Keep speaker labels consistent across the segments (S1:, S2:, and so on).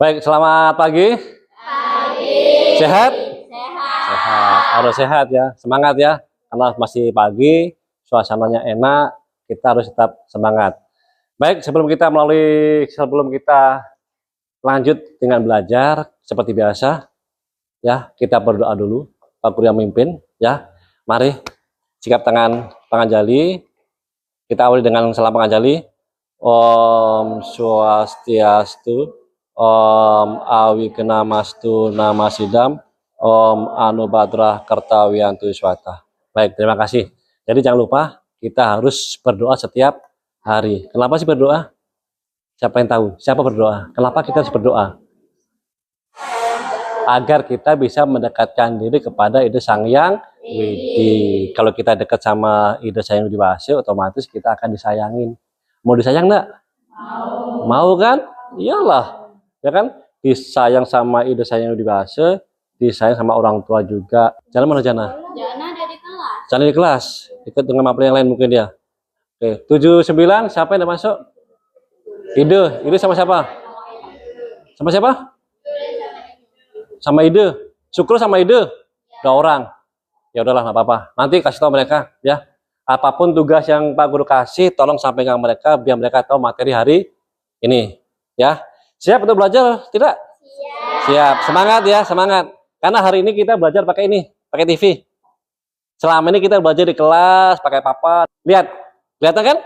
S1: Baik, selamat pagi.
S2: Pagi.
S1: Sehat?
S2: Sehat.
S1: Sehat. Harus sehat ya. Semangat ya. Karena masih pagi, suasananya enak, kita harus tetap semangat. Baik, sebelum kita lanjut dengan belajar seperti biasa, ya, kita berdoa dulu. Pak Guru yang memimpin, ya. Mari sikap tangan jali. Kita awali dengan salam penganjali. Om Swastiastu, Om Awikenamastu Namasidam, Om Anubadrah Kertawiyantu Swata. Baik, terima kasih. Jadi jangan lupa kita harus berdoa setiap hari. Kenapa sih berdoa? Siapa yang tahu? Siapa berdoa? Kenapa kita harus berdoa? Agar kita bisa mendekatkan diri kepada Ide Sang Hyang Widi. Kalau kita dekat sama Ide Sang Hyang Widi Wase, otomatis kita akan disayangin. Mau disayang enggak? Mau kan? Iyalah. Ya kan? Disayang sama Ide Sang Hyang Widi Wase, disayang sama orang tua juga. Jalan mana Jana?
S2: Jana ada di kelas.
S1: Jana di kelas. Ikut dengan mapel yang lain mungkin dia. Oke, 79 siapa yang udah masuk? Ide sama siapa? Sama siapa? Sama Ide. Syukur sama Ide. 2 orang. Ya udahlah, nggak apa-apa. Nanti kasih tahu mereka ya. Apapun tugas yang Pak Guru kasih, tolong sampaikan ke mereka biar mereka tahu materi hari ini ya. Siap untuk belajar? Tidak? Siap. Semangat ya, semangat. Karena hari ini kita belajar pakai ini, pakai TV. Selama ini kita belajar di kelas pakai papan. Kelihatan kan?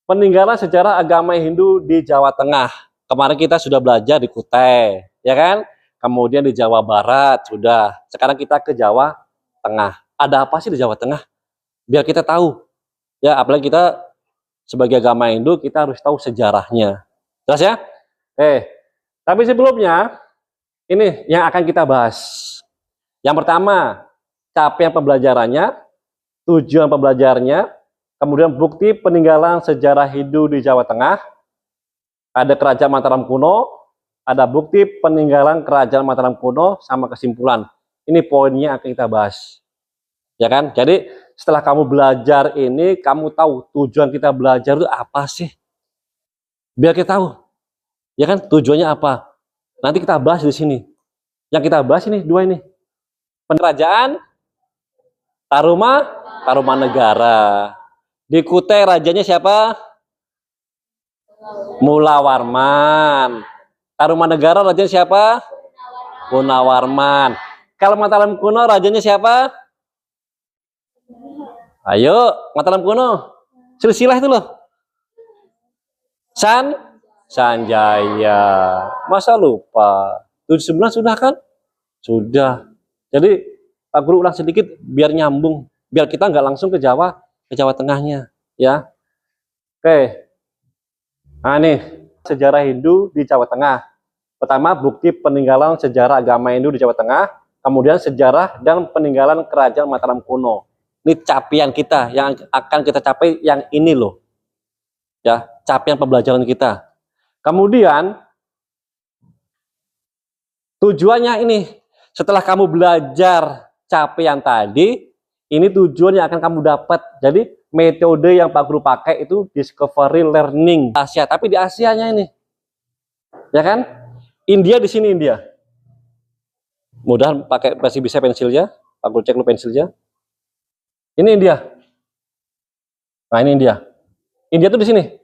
S1: Peninggalan sejarah agama Hindu di Jawa Tengah. Kemarin kita sudah belajar di Kutai, ya kan? Kemudian di Jawa Barat sudah. Sekarang kita ke Jawa Tengah. Ada apa sih di Jawa Tengah? Biar kita tahu. Ya, apalagi kita sebagai agama Hindu, kita harus tahu sejarahnya. Jelas ya? Tapi sebelumnya, ini yang akan kita bahas. Yang pertama, capaian pembelajarannya, tujuan pembelajarnya, kemudian bukti peninggalan sejarah Hindu di Jawa Tengah, ada kerajaan Mataram kuno, ada bukti peninggalan kerajaan Mataram kuno, sama kesimpulan. Ini poinnya akan kita bahas. Ya kan? Jadi setelah kamu belajar ini, kamu tahu tujuan kita belajar itu apa sih? Biar kita tahu. Ya kan? Tujuannya apa? Nanti kita bahas di sini. Yang kita bahas ini 2 ini. Kerajaan Tarumanegara. Di Kutai rajanya siapa? Mulawarman. Tarumanegara rajanya siapa? Gunawarman. Kalau Mataram kuno rajanya siapa? Ayo, Mataram kuno. Silsilah itu loh. Sanjaya. Masa lupa? 79 sudah kan? Sudah. Jadi Pak Guru ulang sedikit biar nyambung, biar kita nggak langsung ke Jawa Tengahnya, ya. Oke. Nah nih, sejarah Hindu di Jawa Tengah. Pertama, bukti peninggalan sejarah agama Hindu di Jawa Tengah, kemudian sejarah dan peninggalan kerajaan Mataram kuno. Ini capaian kita yang akan kita capai yang ini loh. Ya, capaian pembelajaran kita. Kemudian tujuannya ini, setelah kamu belajar capaian tadi, ini tujuan yang akan kamu dapat. Jadi metode yang Pak Guru pakai itu discovery learning Asia, tapi di Asianya ini. Ya kan? India di sini India. Mudah masih bisa pensilnya. Pak Guru cek dulu pensilnya. Ini India. Nah, ini India. India tuh di sini.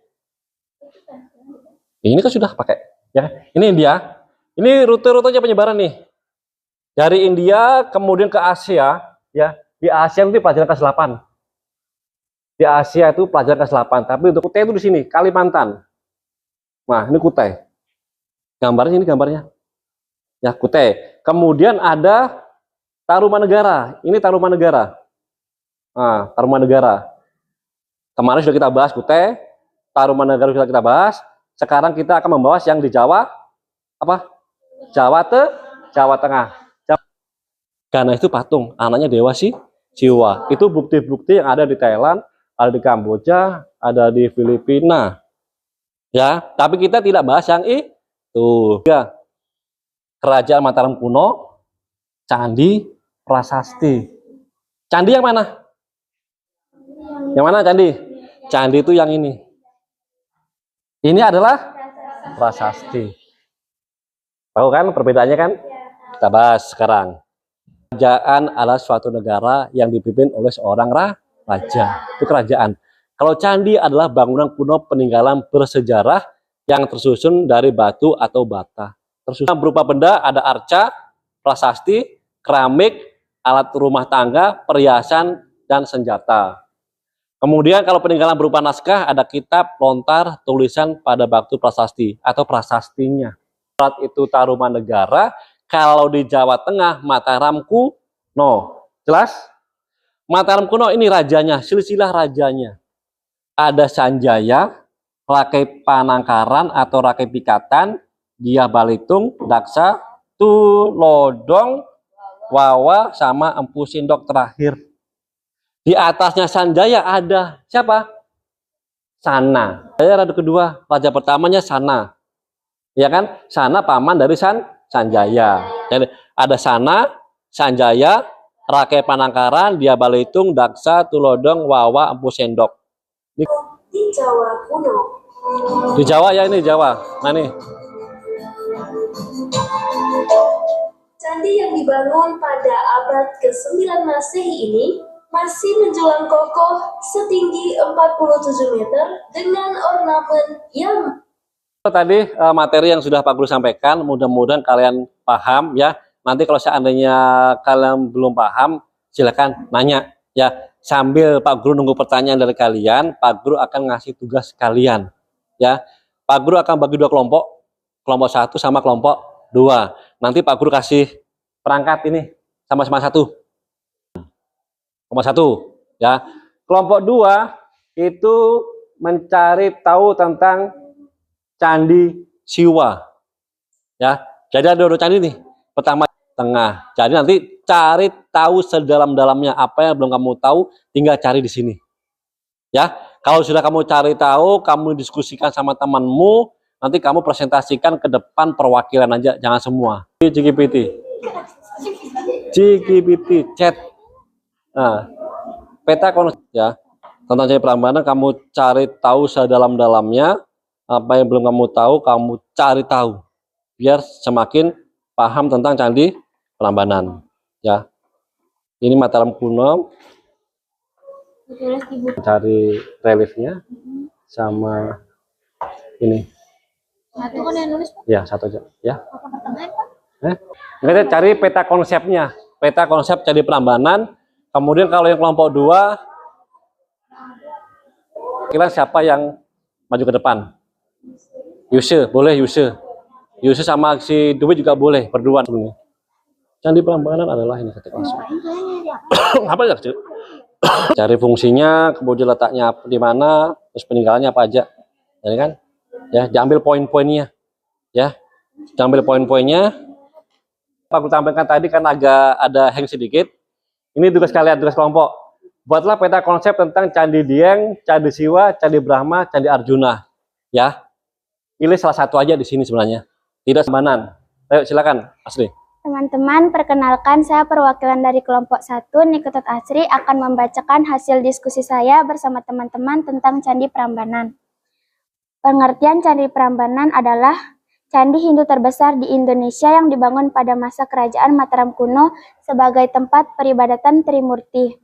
S1: Ini kan sudah pakai, ya. Ini India. Ini rute-rutenya penyebaran nih. Dari India kemudian ke Asia, ya. Di Asia itu pelajaran kelas 8. Di Asia itu pelajaran kelas 8, tapi untuk Kutai itu di sini, Kalimantan. Nah, ini Kutai. Gambarnya ini gambarnya. Ya, Kutai. Kemudian ada Tarumanegara. Ini Tarumanegara. Nah, Tarumanegara. Kemarin sudah kita bahas Kutai, Tarumanegara sudah kita bahas. Sekarang kita akan membahas yang di Jawa apa? Jawa Tengah. Karena itu patung, anaknya Dewa Siwa. Itu bukti-bukti yang ada di Thailand, ada di Kamboja, ada di Filipina. Ya, tapi kita tidak bahas yang itu. Ya. Kerajaan Mataram kuno, Candi Prasasti. Candi yang mana? Yang mana candi? Candi itu yang ini. Ini adalah prasasti. Tahu kan perbedaannya kan? Kita bahas sekarang. Kerajaan adalah suatu negara yang dipimpin oleh seorang raja. Itu kerajaan. Kalau candi adalah bangunan kuno peninggalan bersejarah yang tersusun dari batu atau bata. Tersusun berupa benda, ada arca, prasasti, keramik, alat rumah tangga, perhiasan, dan senjata. Kemudian kalau peninggalan berupa naskah, ada kitab, lontar, tulisan pada batu prasasti atau prasastinya. Itu Tarumanegara. Kalau di Jawa Tengah, Mataram Kuno. Jelas? Mataram Kuno ini rajanya, silsilah rajanya. Ada Sanjaya, Rakai Panangkaran atau Rakai Pikatan, Dia Balitung, Daksa, Tulodong, Wawa, sama Empu Sindok terakhir. Di atasnya Sanjaya ada siapa? Sana. Raja kedua, raja pertamanya Sana. Ya kan? Sana paman dari Sanjaya. Jadi ada Sana, Sanjaya, Rakai Panangkaran, Dia Balitung, Daksa, Tulodong, Wawa, Empu Sendok.
S3: Di Jawa kuno.
S1: Di Jawa ya, ini Jawa. Nah nih.
S3: Candi yang dibangun pada abad ke-9 Masehi ini masih menjulang kokoh setinggi 47 meter dengan ornamen yang
S1: Tadi materi yang sudah Pak Guru sampaikan, mudah-mudahan kalian paham ya. Nanti kalau seandainya kalian belum paham, silakan nanya ya. Sambil Pak Guru nunggu pertanyaan dari kalian, Pak Guru akan ngasih tugas kalian ya. Pak Guru akan bagi dua kelompok, kelompok 1 sama kelompok 2. Nanti Pak Guru kasih perangkat ini sama-sama 1. Kelompok 1 ya. Kelompok 2 itu mencari tahu tentang Candi Siwa ya. Jadi ada dua candi nih. Pertama tengah. Jadi nanti cari tahu sedalam-dalamnya, apa yang belum kamu tahu tinggal cari di sini. Ya. Kalau sudah kamu cari tahu, kamu diskusikan sama temanmu, nanti kamu presentasikan ke depan perwakilan aja, jangan semua. GPT, chat. Nah, peta konsep ya. Tentang Candi Prambanan kamu cari tahu sedalam-dalamnya. Apa yang belum kamu tahu, kamu cari tahu. Biar semakin paham tentang Candi Prambanan. Ya. Ini Mataram kuno. Cari reliefnya. Sama ini.
S2: Satu kan yang nulis, Pak?
S1: Ya, satu aja. Ya.
S2: Apa pertengahan, Pak?
S1: Kita cari peta konsepnya. Peta konsep Candi Prambanan. Kemudian kalau yang kelompok 2, kira siapa yang maju ke depan? Yuse, boleh Yuse. Yuse sama si Dwi juga boleh, berdua sebenarnya. Candi Prambanan adalah ini satu konsep. Apa ya, Cuk? Cari fungsinya, kemudian letaknya di mana, terus peninggalannya apa aja. Jadi kan? Ya, diambil poin-poinnya. Ya. Diambil poin-poinnya. Aku tampilkan tadi kan agak ada hang sedikit. Ini tugas kalian, tugas kelompok. Buatlah peta konsep tentang Candi Dieng, Candi Siwa, Candi Brahma, Candi Arjuna. Ya. Pilih salah satu aja di sini sebenarnya. Tidak sembarangan. Ayo silakan, Asri.
S4: Teman-teman, perkenalkan saya perwakilan dari kelompok 1, Niketot Asri, akan membacakan hasil diskusi saya bersama teman-teman tentang Candi Prambanan. Pengertian Candi Prambanan adalah candi Hindu terbesar di Indonesia yang dibangun pada masa Kerajaan Mataram kuno sebagai tempat peribadatan Trimurti.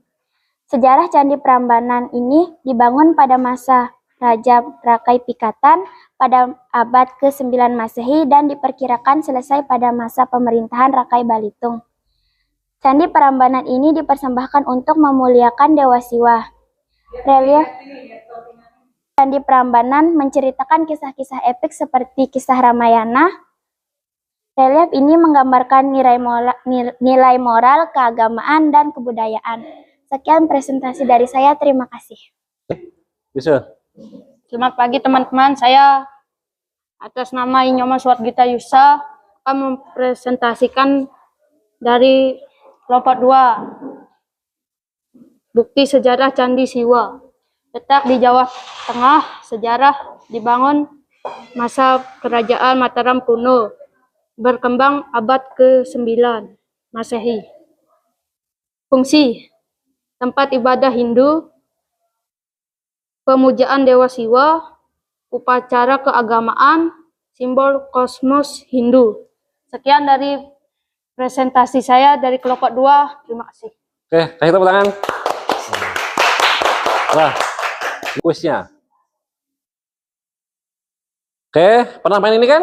S4: Sejarah Candi Prambanan ini dibangun pada masa Raja Rakai Pikatan pada abad ke-9 Masehi dan diperkirakan selesai pada masa pemerintahan Rakai Balitung. Candi Prambanan ini dipersembahkan untuk memuliakan Dewa Siwa. Relief Candi Prambanan menceritakan kisah-kisah epik seperti kisah Ramayana. Relief ini menggambarkan nilai moral, keagamaan, dan kebudayaan. Sekian presentasi dari saya, terima kasih.
S1: Bisa.
S5: Selamat pagi teman-teman, saya atas nama Inyoma Suatgita Yusa akan mempresentasikan dari kelompok 2 bukti sejarah Candi Siwa. Letak di Jawa Tengah, sejarah dibangun masa Kerajaan Mataram kuno, berkembang abad ke-9 Masehi. Fungsi tempat ibadah Hindu, pemujaan Dewa Siwa, upacara keagamaan, simbol kosmos Hindu. Sekian dari presentasi saya dari kelompok 2. Terima kasih.
S1: Oke, kasih tepuk tangan. Wah, kuisnya. Oke, pernah main ini kan?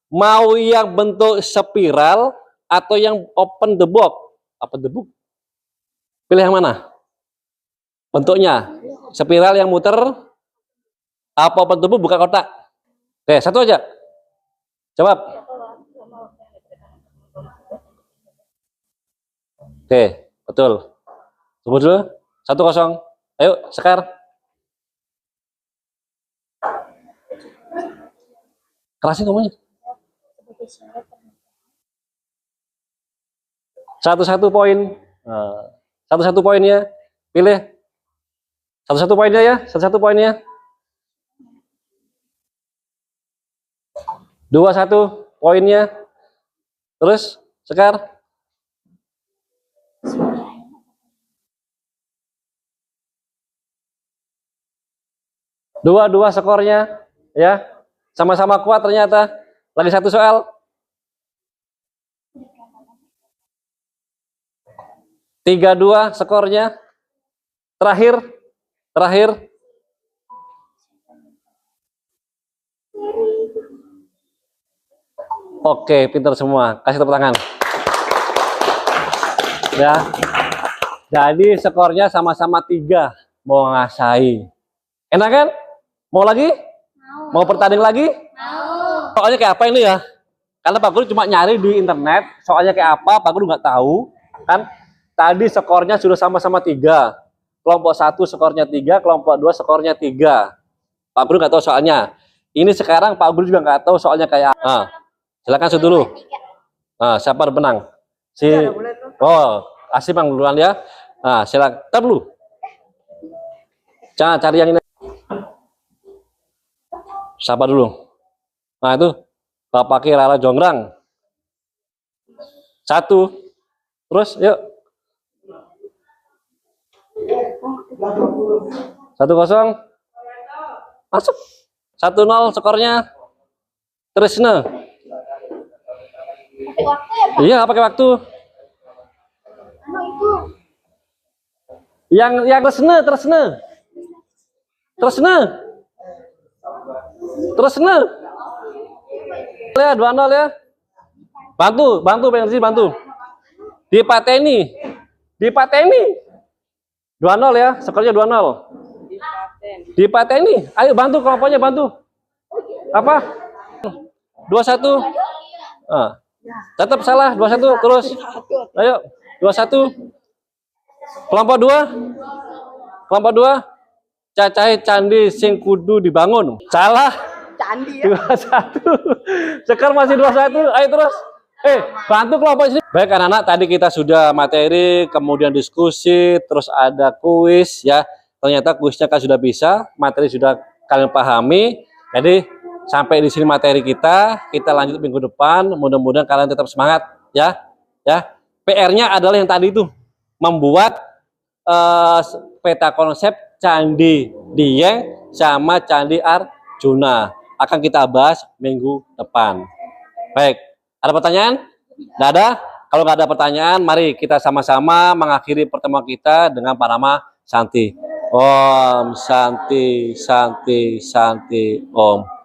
S1: Mau yang bentuk spiral atau yang open the box? Open the box? Pilih yang mana? Bentuknya spiral yang muter, apa open the box buka kotak? Oke, satu aja. Jawab. Oke, betul. Tunggu dulu. 1-0. Ayo, Sekar. Kerasin ngomongnya. 1-1 poin. Nah, 1-1 poinnya. Pilih. 1-1 poinnya ya. 1-1 poinnya. 2-1 poinnya. Terus, Sekar. 2-2 skornya. Ya. Sama-sama kuat ternyata. Lagi satu soal. 3-2 skornya. Terakhir. Oke, pintar semua. Kasih tepuk tangan. Ya. Jadi skornya sama-sama 3. Mau ngasai. Enak kan? Mau lagi? Mau bertanding lagi? Soalnya kayak apa ini ya? Karena Pak Guru cuma nyari di internet, soalnya kayak apa, Pak Guru nggak tahu. Kan tadi skornya sudah sama-sama 3. Kelompok 1 skornya 3, kelompok 2 skornya 3. Pak Guru nggak tahu soalnya. Ini sekarang Pak Guru juga nggak tahu soalnya kayak apa. Nah, silakan shoot dulu. Nah, siapa menang? Asimang duluan ya. Nah, silakan. Tar dulu. Jangan cari yang ini. Siapa dulu? Nah itu Bapak Kirara Jonggrang. 1. Terus yuk. 1-0. Masuk. 1-0 skornya. Tresna.
S2: Pakai waktu ya, Pak?
S1: Iya, pakai waktu.
S2: Itu.
S1: Yang Tresna. Ya, 2-0 ya. Bantu Pensi, bantu. Dipateni. 2-0 ya, skornya 2-0. Dipateni. Ayo bantu kelompoknya, bantu. Apa? 2-1. Ah. Tetap salah, 2-1 terus. Ayo, 2-1. Kelompok 2. Cacai candi sing kudu dibangun. Salah.
S2: Candi ya.
S1: 2-1. Sekarang masih 2-1. Ayo terus. Bantu kelompok sini. Baik anak-anak, tadi kita sudah materi, kemudian diskusi, terus ada kuis ya. Ternyata kuisnya kan sudah bisa, materi sudah kalian pahami. Jadi sampai di sini materi kita lanjut minggu depan. Mudah-mudahan kalian tetap semangat ya. Ya. PR-nya adalah yang tadi itu, membuat peta konsep Candi Dieng sama Candi Arjuna. Akan kita bahas minggu depan. Baik, ada pertanyaan? Tidak ada? Kalau nggak ada pertanyaan, mari kita sama-sama mengakhiri pertemuan kita dengan Parama Santi. Om Santi, Santi, Santi, Om.